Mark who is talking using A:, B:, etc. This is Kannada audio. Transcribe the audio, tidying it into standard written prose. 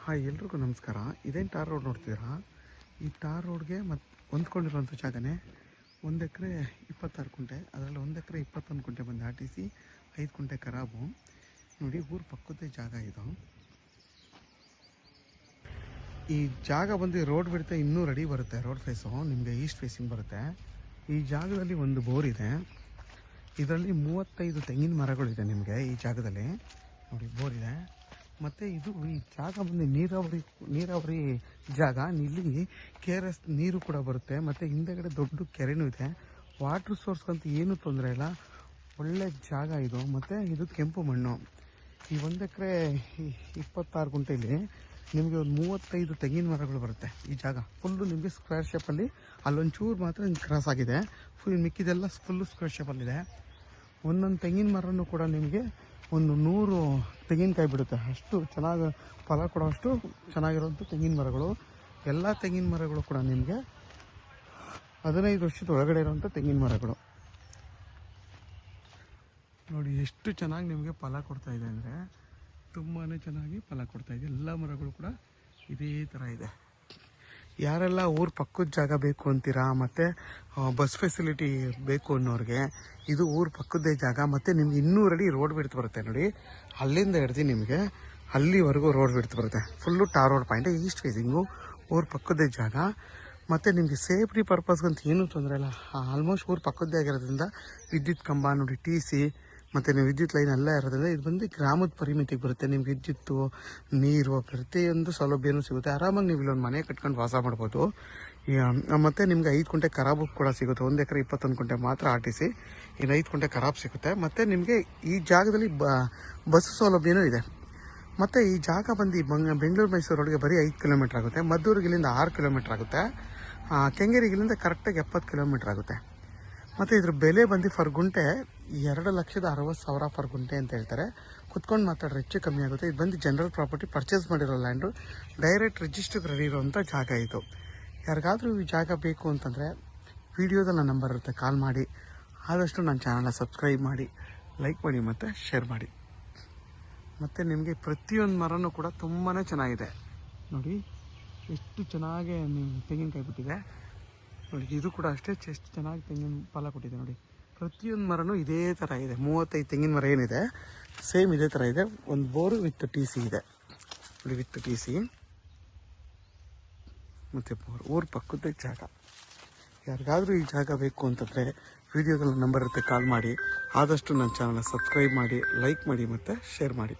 A: ಹಾಯ್, ಎಲ್ರಿಗೂ ನಮಸ್ಕಾರ. ಇದೇನು ಟಾರ್ ರೋಡ್ ನೋಡ್ತಿದ್ದೀರಾ? ಈ ಟಾರ್ ರೋಡ್ಗೆ ಮತ್ತು ಹೊಂದ್ಕೊಂಡಿರುವಂಥ ಜಾಗನೇ 1 ಎಕರೆ 26 ಕುಂಟೆ. ಅದರಲ್ಲಿ 1 ಎಕರೆ 21 ಕುಂಟೆ ಬಂದು ಆರ್ ಟಿ ಸಿ, 5 ಕುಂಟೆ ಖರಾಬು. ನೋಡಿ, ಊರು ಪಕ್ಕದೇ ಜಾಗ ಇದು. ಈ ಜಾಗ ಬಂದು ರೋಡ್ ಬಿಡುತ್ತೆ, 200 ಅಡಿ ಬರುತ್ತೆ. ರೋಡ್ ಫೇಸು ನಿಮಗೆ ಈಸ್ಟ್ ಫೇಸಿಂಗ್ ಬರುತ್ತೆ. ಈ ಜಾಗದಲ್ಲಿ ಒಂದು ಬೋರ್ ಇದೆ. ಇದರಲ್ಲಿ 35 ತೆಂಗಿನ ಮರಗಳಿದೆ ನಿಮಗೆ ಈ ಜಾಗದಲ್ಲಿ. ನೋಡಿ, ಬೋರ್ ಇದೆ. ಮತ್ತು ಇದು ಈ ಜಾಗ ಬಂದು ನೀರಾವರಿ ಜಾಗ. ಇಲ್ಲಿ KRS ನೀರು ಕೂಡ ಬರುತ್ತೆ. ಮತ್ತು ಹಿಂದೆಗಡೆ ದೊಡ್ಡ ಕೆರೆನೂ ಇದೆ. ವಾಟ್ರ್ ಸೋರ್ಸ್ಗಂತೂ ಏನೂ ತೊಂದರೆ ಇಲ್ಲ, ಒಳ್ಳೆ ಜಾಗ ಇದು. ಮತ್ತು ಇದು ಕೆಂಪು ಮಣ್ಣು. ಈ 1 ಎಕರೆ 26 ಗುಂಟೆಯಲ್ಲಿ ನಿಮಗೆ ಒಂದು 35 ತೆಂಗಿನ ಮರಗಳು ಬರುತ್ತೆ. ಈ ಜಾಗ ಫುಲ್ಲು ನಿಮಗೆ ಸ್ಕ್ವೇರ್ ಶೇಪಲ್ಲಿ, ಅಲ್ಲೊಂಚೂರು ಮಾತ್ರ ಕ್ರಾಸ್ ಆಗಿದೆ. ಮಿಕ್ಕಿದೆಲ್ಲ ಫುಲ್ಲು ಸ್ಕ್ವೇರ್ ಶೇಪಲ್ಲಿದೆ. ಒಂದೊಂದು ತೆಂಗಿನ ಮರನೂ ಕೂಡ ನಿಮಗೆ ಒಂದು 100 ತೆಂಗಿನಕಾಯಿ ಬಿಡುತ್ತೆ. ಅಷ್ಟು ಚೆನ್ನಾಗಿ ಫಲ ಕೊಡೋಷ್ಟು ಚೆನ್ನಾಗಿರೋಂಥ ತೆಂಗಿನ ಮರಗಳು. ಎಲ್ಲ ತೆಂಗಿನ ಮರಗಳು ಕೂಡ ನಿಮಗೆ 15 ವರ್ಷದ ಒಳಗಡೆ ಇರೋಂಥ ತೆಂಗಿನ ಮರಗಳು. ನೋಡಿ ಎಷ್ಟು ಚೆನ್ನಾಗಿ ನಿಮಗೆ ಫಲ ಕೊಡ್ತಾಯಿದೆ ಅಂದರೆ ತುಂಬಾ ಚೆನ್ನಾಗಿ ಫಲ ಕೊಡ್ತಾಯಿದೆ. ಎಲ್ಲ ಮರಗಳು ಕೂಡ ಇದೇ ಥರ ಇದೆ. ಯಾರೆಲ್ಲ ಊರ ಪಕ್ಕದ ಜಾಗ ಬೇಕು ಅಂತೀರಾ, ಮತ್ತು ಬಸ್ ಫೆಸಿಲಿಟಿ ಬೇಕು ಅನ್ನೋರಿಗೆ ಇದು ಊರ ಪಕ್ಕದೇ ಜಾಗ. ಮತ್ತು ನಿಮ್ಗೆ 200 ಅಡಿ ರೋಡ್ ಬಿಡ್ತು ಬರುತ್ತೆ. ನೋಡಿ, ಅಲ್ಲಿಂದ ಹಿಡ್ದು ನಿಮಗೆ ಅಲ್ಲಿವರೆಗೂ ರೋಡ್ ಬಿಡ್ತು ಬರುತ್ತೆ. Full tar road point, east facing, ಊರ ಪಕ್ಕದೇ ಜಾಗ. ಮತ್ತು ನಿಮಗೆ ಸೇಫ್ಟಿ ಪರ್ಪಸ್ಗಂತ ಏನೂ ತೊಂದರೆ ಇಲ್ಲ. ಆಲ್ಮೋಸ್ಟ್ ಊರ ಪಕ್ಕದೇ ಆಗಿರೋದ್ರಿಂದ ವಿದ್ಯುತ್ ಕಂಬ ನೋಡಿ, TC ಮತ್ತು ನೀವು ವಿದ್ಯುತ್ ಲೈನ್ ಎಲ್ಲ ಇರೋದ್ರಿಂದ ಇದು ಬಂದು ಗ್ರಾಮದ ಪರಿಮಿತಿಗೆ ಬರುತ್ತೆ. ನಿಮ್ಗೆ ವಿದ್ಯುತ್ತು, ನೀರು, ಪ್ರತಿಯೊಂದು ಸೌಲಭ್ಯನೂ ಸಿಗುತ್ತೆ. ಆರಾಮಾಗಿ ನೀವು ಇಲ್ಲೊಂದು ಮನೆ ಕಟ್ಕೊಂಡು ವಾಸ ಮಾಡ್ಬೋದು. ಮತ್ತು ನಿಮ್ಗೆ 5 ಕುಂಟೆ ಖರಾಬು ಕೂಡ ಸಿಗುತ್ತೆ. 1 ಎಕರೆ 21 ಕುಂಟೆ ಮಾತ್ರ ಆರ್ ಟಿ ಸಿ, ಇನ್ನು 5 ಕುಂಟೆ ಖರಾಬು ಸಿಗುತ್ತೆ. ಮತ್ತು ನಿಮಗೆ ಈ ಜಾಗದಲ್ಲಿ ಬಸ್ ಸೌಲಭ್ಯನೂ ಇದೆ. ಮತ್ತು ಈ ಜಾಗ ಬಂದು ಬೆಂಗಳೂರು ಮೈಸೂರು ರೋಡ್ಗೆ ಬರೀ 5 ಕಿಲೋಮೀಟ್ರ್ ಆಗುತ್ತೆ. ಮದ್ದೂರಿಗೆ ಇಲ್ಲಿಂದ 6 ಕಿಲೋಮೀಟ್ರ್ ಆಗುತ್ತೆ. ಕೆಂಗೇರಿಗೆ ಇಲ್ಲಿಂದ ಕರೆಕ್ಟಾಗಿ 70 ಕಿಲೋಮೀಟ್ರ್ ಆಗುತ್ತೆ. ಮತ್ತು ಇದ್ರ ಬೆಲೆ ಬಂದು ಫರ್ ಗುಂಟೆ 2,60,000 ಫರ್ ಗುಂಟೆ ಅಂತ ಹೇಳ್ತಾರೆ. ಕುತ್ಕೊಂಡು ಮಾತಾಡ್ರೆ ಹೆಚ್ಚು ಕಮ್ಮಿ ಆಗುತ್ತೆ. ಇದು ಬಂದು ಜನರಲ್ ಪ್ರಾಪರ್ಟಿ, ಪರ್ಚೇಸ್ ಮಾಡಿರೋ ಲ್ಯಾಂಡು, ಡೈರೆಕ್ಟ್ ರಿಜಿಸ್ಟರ್ಗೆ ರೆಡಿ ಇರೋವಂಥ ಜಾಗ ಇದು. ಯಾರಿಗಾದರೂ ಈ ಜಾಗ ಬೇಕು ಅಂತಂದರೆ ವಿಡಿಯೋದಲ್ಲಿ ನನ್ನ ನಂಬರ್ ಇರುತ್ತೆ, ಕಾಲ್ ಮಾಡಿ. ಆದಷ್ಟು ನನ್ನ ಚಾನಲ್ನ ಸಬ್ಸ್ಕ್ರೈಬ್ ಮಾಡಿ, ಲೈಕ್ ಮಾಡಿ ಮತ್ತು ಶೇರ್ ಮಾಡಿ. ಮತ್ತು ನಿಮಗೆ ಪ್ರತಿಯೊಂದು ಮರನೂ ಕೂಡ ತುಂಬಾ ಚೆನ್ನಾಗಿದೆ. ನೋಡಿ ಎಷ್ಟು ಚೆನ್ನಾಗಿ ತೆಂಗಿನಕಾಯಿ ಬಿಟ್ಟಿದೆ. ನೋಡಿ, ಇದು ಕೂಡ ಅಷ್ಟೇ ಎಷ್ಟು ಚೆನ್ನಾಗಿ ತೆಂಗಿನ ಫಲ ಕೊಟ್ಟಿದೆ. ನೋಡಿ, ಪ್ರತಿಯೊಂದು ಮರನೂ ಇದೇ ಥರ ಇದೆ. 35 ತೆಂಗಿನ ಮರ ಏನಿದೆ ಸೇಮ್ ಇದೇ ಥರ ಇದೆ. ಒಂದು ಬೋರು ವಿತ್ TC ಇದೆ. ನೋಡಿ, ವಿತ್ TC ಮತ್ತು ಬೋರ್, ಊರು ಪಕ್ಕದ ಜಾಗ. ಯಾರಿಗಾದರೂ ಈ ಜಾಗ ಬೇಕು ಅಂತಂದರೆ ವಿಡಿಯೋದಲ್ಲಿ ನಂಬರ್ ಇರುತ್ತೆ, ಕಾಲ್ ಮಾಡಿ. ಆದಷ್ಟು ನನ್ನ ಚಾನಲ್ನ ಸಬ್ಸ್ಕ್ರೈಬ್ ಮಾಡಿ, ಲೈಕ್ ಮಾಡಿ ಮತ್ತು ಶೇರ್ ಮಾಡಿ.